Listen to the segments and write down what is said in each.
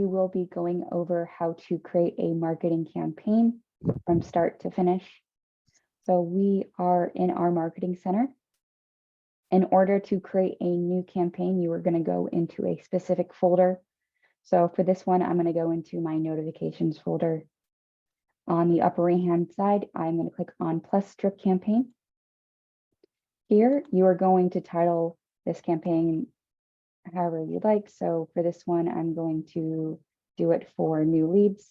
we will be going over how to create a marketing campaign from start to finish. So we are in our marketing center. In order to create a new campaign, you are going to go into a specific folder. So for this one, I'm going to go into my notifications folder. On the upper right-hand side, I'm going to click on plus strip campaign. Here, you are going to title this campaign however you'd like. So for this one, I'm going to do it for new leads.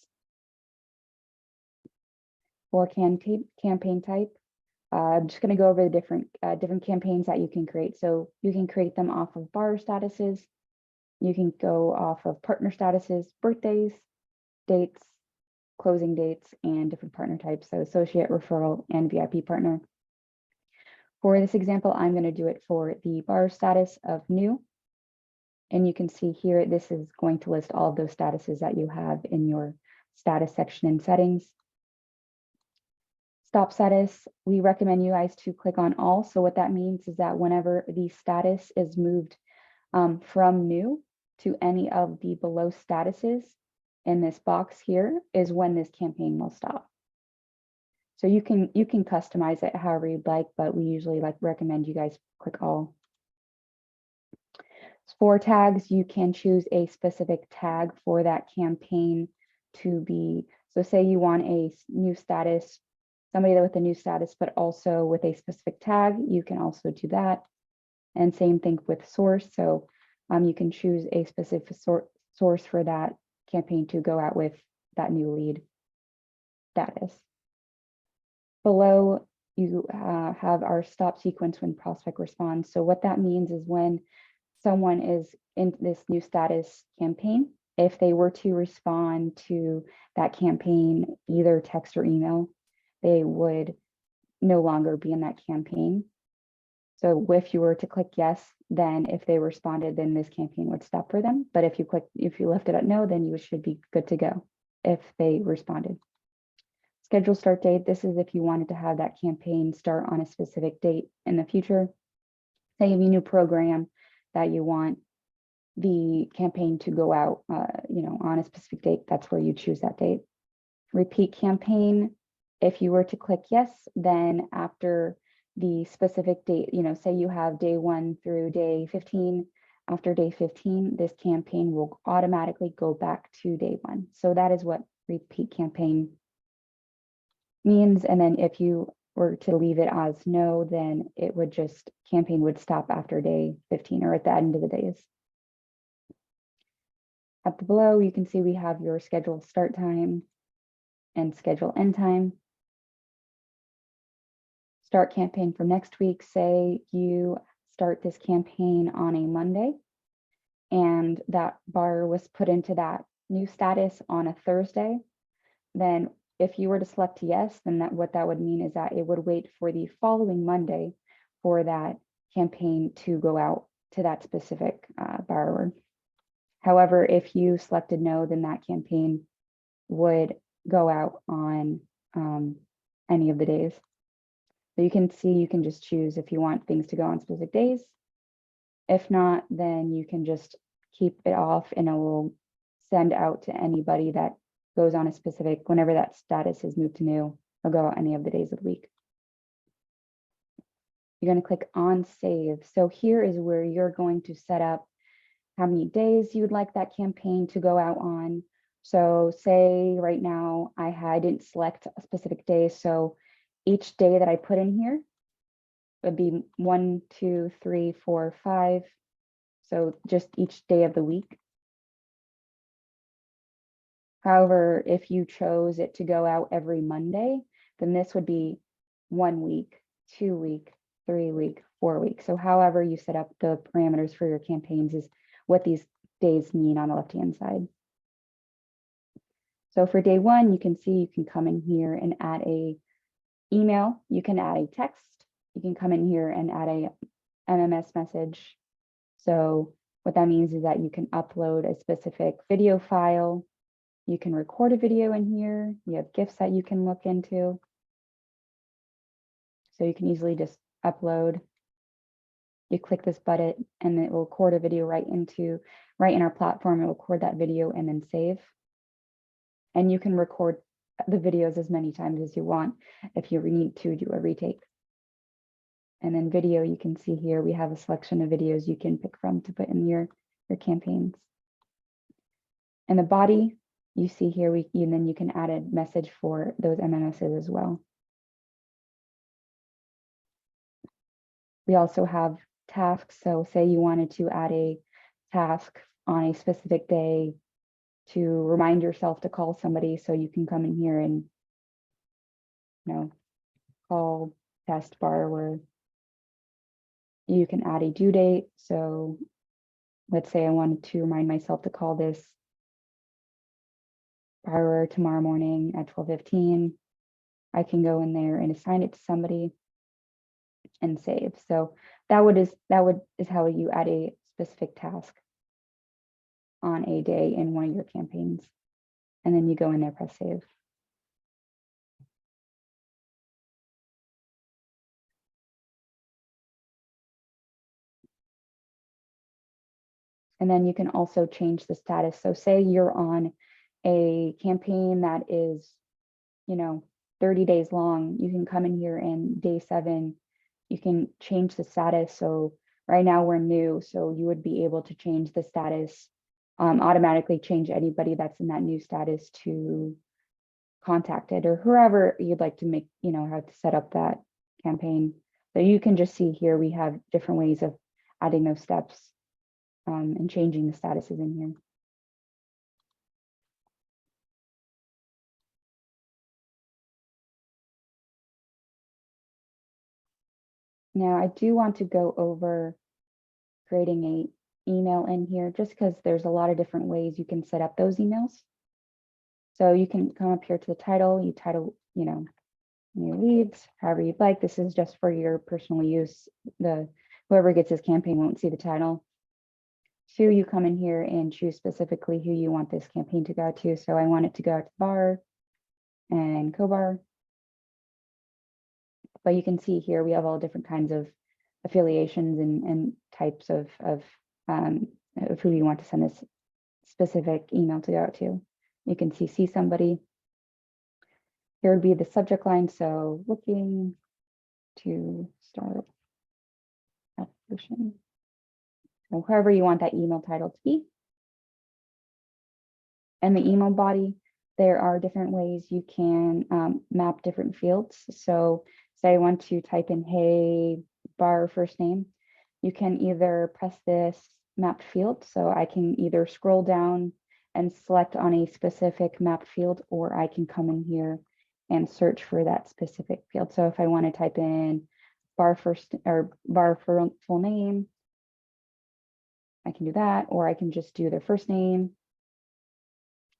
For campaign type, I'm just going to go over the different campaigns that you can create. So you can create them off of borrower statuses. You can go off of partner statuses, birthdays, dates, closing dates, and different partner types. So associate, referral, and VIP partner. For this example, I'm going to do it for the borrower status of new. And you can see here, this is going to list all of those statuses that you have in your status section in settings. Stop status, we recommend you guys to click on all. So what that means is that whenever the status is moved from new to any of the below statuses in this box here is when this campaign will stop. So you can customize it however you'd like, but we usually recommend you guys click all. For tags, you can choose a specific tag for that campaign to be. So say you want a new status, somebody with a new status, but also with a specific tag, you can also do that. And same thing with source. So you can choose a specific source for that campaign to go out with that new lead status. Below, you have our stop sequence when prospect responds. So what that means is when someone is in this new status campaign, if they were to respond to that campaign, either text or email, they would no longer be in that campaign. So if you were to click yes, then if they responded, then this campaign would stop for them. But if you left it at no, then you should be good to go if they responded. Schedule start date. This is if you wanted to have that campaign start on a specific date in the future. Say you have a new program that you want the campaign to go out, on a specific date. That's where you choose that date. Repeat campaign. If you were to click yes, then after the specific date, say you have day 1 through day 15. After day 15, this campaign will automatically go back to day 1. So that is what repeat campaign means. And then if you were to leave it as no, then it would campaign would stop after day 15 or at the end of the days. Up below, you can see we have your scheduled start time and schedule end time. Start campaign for next week. Say you start this campaign on a Monday and that borrower was put into that new status on a Thursday. Then if you were to select yes, then what that would mean is that it would wait for the following Monday for that campaign to go out to that specific borrower. However, if you selected no, then that campaign would go out on any of the days. So you can see, you can just choose if you want things to go on specific days. If not, then you can just keep it off and it will send out to anybody that goes on a specific, whenever that status is moved to new, it'll go out any of the days of the week. You're going to click on save. So here is where you're going to set up how many days you would like that campaign to go out on. So say right now I didn't select a specific day. So each day that I put in here would be 1, 2, 3, 4, 5. So just each day of the week. However, if you chose it to go out every Monday, then this would be 1 week, 2 week, 3 week, 4 week. So however you set up the parameters for your campaigns is what these days mean on the left-hand side. So for day 1, you can see you can come in here and add a email. You can add a text. You can come in here and add a MMS message. So what that means is that you can upload a specific video file. You can record a video in here. You have GIFs that you can look into. So you can easily just upload You click this button and it will record a video right in our platform. It will record that video and then save. And you can record the videos as many times as you want if you need to do a retake. And then video, you can see here, we have a selection of videos you can pick from to put in your campaigns. And the body, you see here, and then you can add a message for those MMSs as well. We also have tasks. So say you wanted to add a task on a specific day to remind yourself to call somebody, so you can come in here and, call test borrower. You can add a due date. So let's say I wanted to remind myself to call this borrower tomorrow morning at 12:15. I can go in there and assign it to somebody and save. So that is how you add a specific task on a day in one of your campaigns. And then you go in there, press save. And then you can also change the status. So say you're on a campaign that is, 30 days long, you can come in here and day 7, you can change the status. So right now we're new, so you would be able to change the status, automatically change anybody that's in that new status to contacted, or whoever you'd like to make, how to set up that campaign. So you can just see here, we have different ways of adding those steps and changing the statuses in here. Now I do want to go over creating a email in here, just because there's a lot of different ways you can set up those emails. So you can come up here to the title, you title, new leads, however you'd like. This is just for your personal use. Whoever gets this campaign won't see the title. 2, you come in here and choose specifically who you want this campaign to go to. So I want it to go to bar and co-bar. But you can see here, we have all different kinds of affiliations and types of who you want to send this specific email to go out to. You can see somebody. Here would be the subject line. So looking to start application. So whoever you want that email title to be. And the email body, there are different ways you can map different fields. So say I want to type in, hey, bar first name, you can either press this mapped field. So I can either scroll down and select on a specific mapped field, or I can come in here and search for that specific field. So if I want to type in bar full name, I can do that, or I can just do their first name.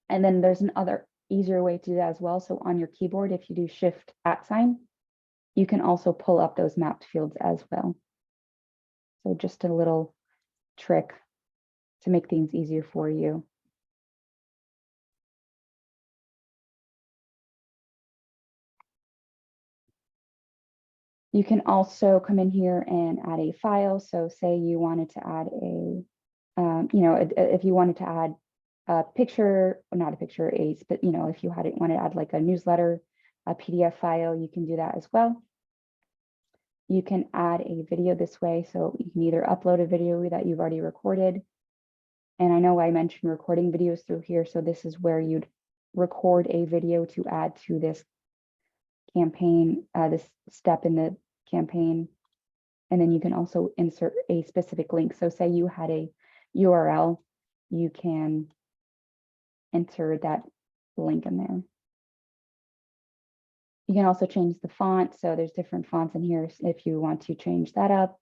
And then there's another easier way to do that as well. So on your keyboard, if you do Shift @, you can also pull up those mapped fields as well. So just a little trick to make things easier for you. You can also come in here and add a file. So say you wanted to add if you wanted to add a picture, or not a picture, but if you wanted to add like a newsletter, a PDF file, you can do that as well. You can add a video this way. So you can either upload a video that you've already recorded. And I know I mentioned recording videos through here. So this is where you'd record a video to add to this campaign, this step in the campaign. And then you can also insert a specific link. So say you had a URL, you can enter that link in there. You can also change the font. So there's different fonts in here if you want to change that up.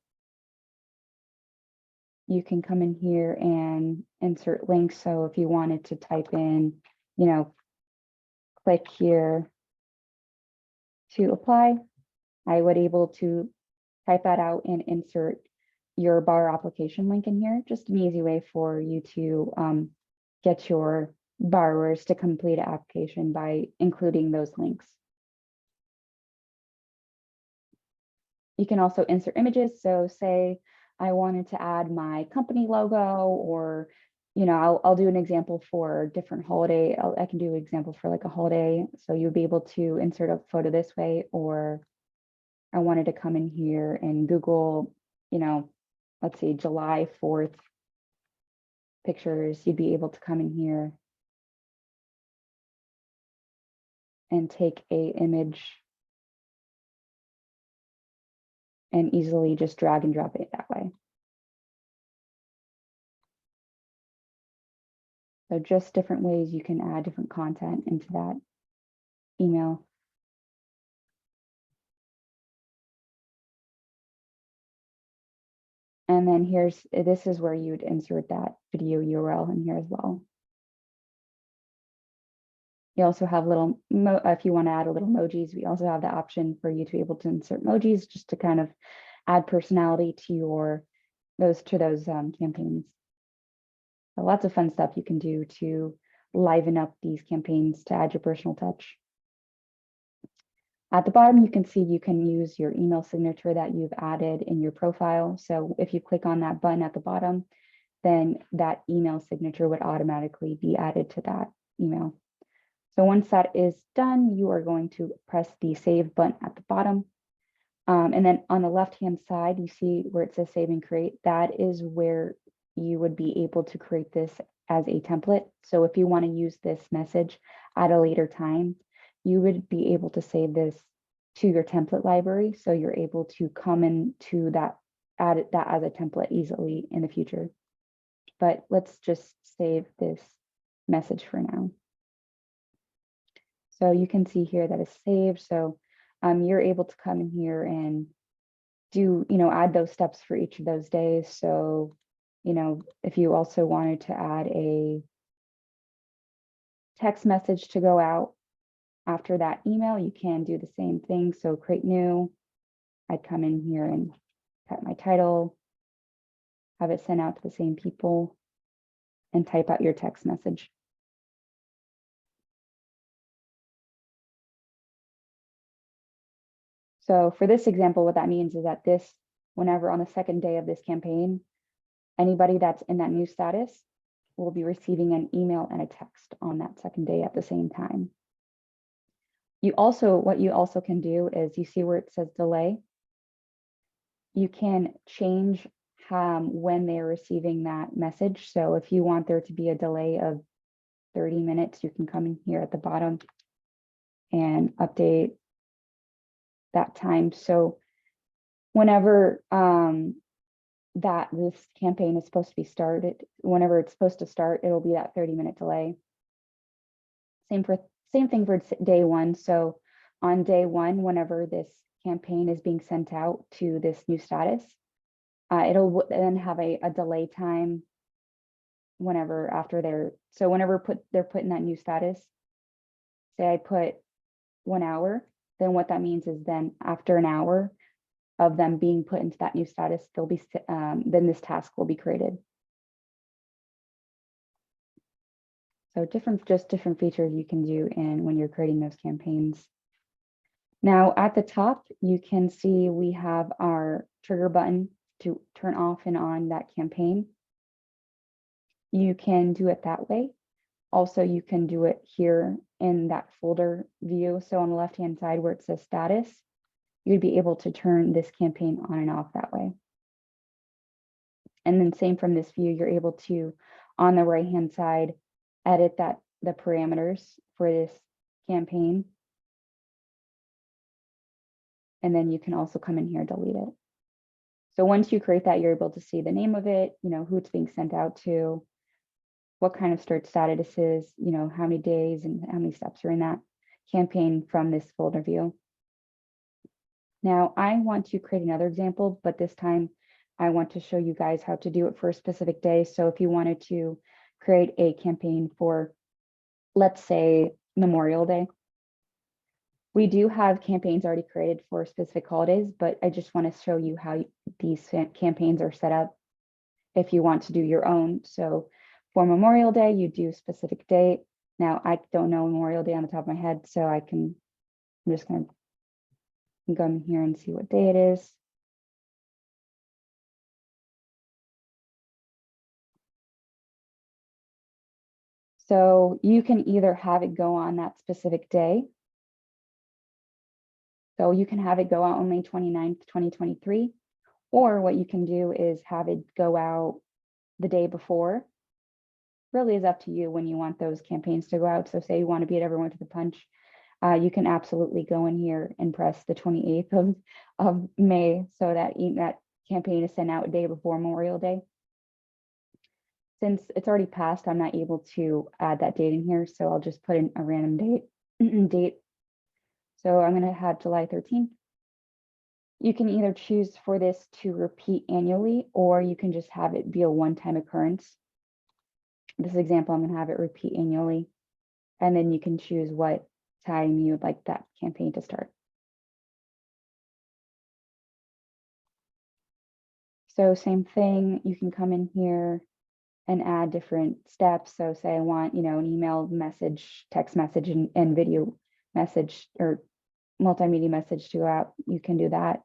You can come in here and insert links. So if you wanted to type in, click here to apply, I would able to type that out and insert your bar application link in here. Just an easy way for you to get your borrowers to complete an application by including those links. You can also insert images. So say I wanted to add my company logo, or, I'll do an example for different holiday. I can do an example for like a holiday. So you'll be able to insert a photo this way, or I wanted to come in here and Google, let's see, July 4th pictures. You'd be able to come in here and take a image and easily just drag and drop it that way. So just different ways you can add different content into that email. And then this is where you would insert that video URL in here as well. You also have little, if you want to add a little emojis, we also have the option for you to be able to insert emojis just to kind of add personality to those campaigns. So lots of fun stuff you can do to liven up these campaigns to add your personal touch. At the bottom, you can see you can use your email signature that you've added in your profile. So if you click on that button at the bottom, then that email signature would automatically be added to that email. So once that is done, you are going to press the save button at the bottom. And then on the left-hand side, you see where it says save and create. That is where you would be able to create this as a template. So if you want to use this message at a later time, you would be able to save this to your template library. So you're able to come into that, add that as a template easily in the future. But let's just save this message for now. So you can see here that it's saved. So you're able to come in here and do, add those steps for each of those days. So, if you also wanted to add a text message to go out after that email, you can do the same thing. So create new, I'd come in here and type my title, have it sent out to the same people, and type out your text message. So for this example, what that means is that whenever on the second day of this campaign, anybody that's in that new status will be receiving an email and a text on that second day at the same time. What you also can do is, you see where it says delay. You can change when they're receiving that message. So if you want there to be a delay of 30 minutes, you can come in here at the bottom and update that time. So whenever that this campaign is supposed to be started, whenever it's supposed to start, it'll be that 30-minute delay. Same thing for day one. So on day one, whenever this campaign is being sent out to this new status, it'll then have a delay time whenever they're put in that new status. Say I put 1 hour, then what that means is then after an hour of them being put into that new status, then this task will be created. So different features you can do when you're creating those campaigns. Now at the top, you can see we have our trigger button to turn off and on that campaign. You can do it that way. Also, you can do it here in that folder view. So on the left-hand side where it says status, you'd be able to turn this campaign on and off that way. And then same from this view, you're able to, on the right-hand side, edit the parameters for this campaign. And then you can also come in here and delete it. So once you create that, you're able to see the name of it, who it's being sent out to, what kind of start status is, how many days and how many steps are in that campaign from this folder view. Now I want to create another example, but this time I want to show you guys how to do it for a specific day. So if you wanted to create a campaign for, let's say, Memorial Day. We do have campaigns already created for specific holidays, but I just want to show you how these campaigns are set up if you want to do your own. So for Memorial Day, you do a specific date. Now, I don't know Memorial Day on the top of my head, so I'm just going to go in here and see what day it is. So you can either have it go on that specific day. So you can have it go out on May 29th, 2023, or what you can do is have it go out the day before. Really is up to you when you want those campaigns to go out. So say you want to beat everyone to the punch, you can absolutely go in here and press the 28th of May so that that campaign is sent out a day before Memorial Day. Since it's already passed, I'm not able to add that date in here, so I'll just put in a random date. So I'm going to have July 13th. You can either choose for this to repeat annually, or you can just have it be a one-time occurrence. This example, I'm going to have it repeat annually, and then you can choose what time you would like that campaign to start. So same thing, you can come in here and add different steps. So say I want, an email message, text message, and video message or multimedia message to go out. You can do that.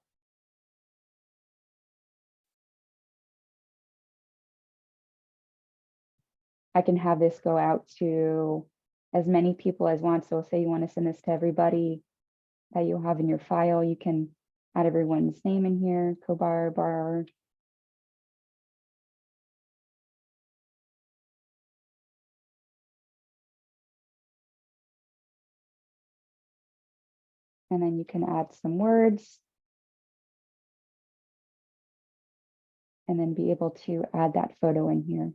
I can have this go out to as many people as want. So say you want to send this to everybody that you have in your file, you can add everyone's name in here, Kobar, Bar. And then you can add some words and then be able to add that photo in here.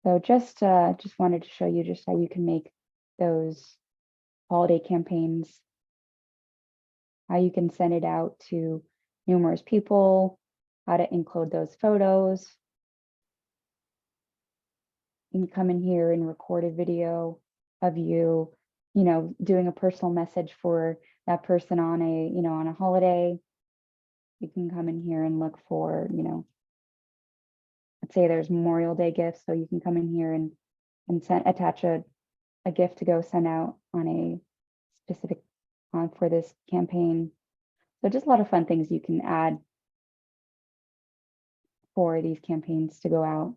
So just wanted to show you just how you can make those holiday campaigns, how you can send it out to numerous people, how to include those photos. You can come in here and record a video of you, doing a personal message for that person on a holiday. You can come in here and look for, let's say there's Memorial Day gifts. So you can come in here and attach a gift to go send out on a specific for this campaign. So just a lot of fun things you can add for these campaigns to go out.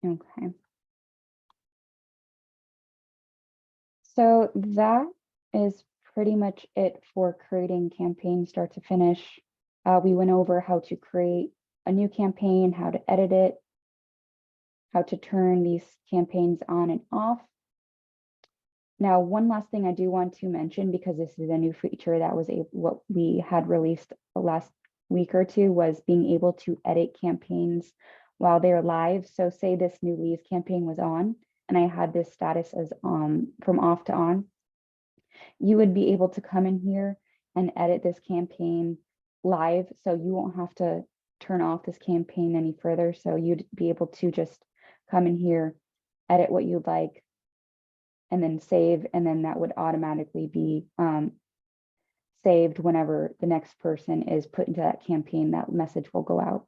Okay. So that is pretty much it for creating campaigns start to finish. We went over how to create a new campaign, how to edit it, how to turn these campaigns on and off. Now, one last thing I do want to mention, because this is a new feature that was what we had released the last week or two, was being able to edit campaigns while they're live. So say this new leaves campaign was on and I had this status as from off to on. You would be able to come in here and edit this campaign live. So you won't have to turn off this campaign any further. So you'd be able to just come in here, edit what you'd like, and then save, and then that would automatically be saved whenever the next person is put into that campaign. That message will go out.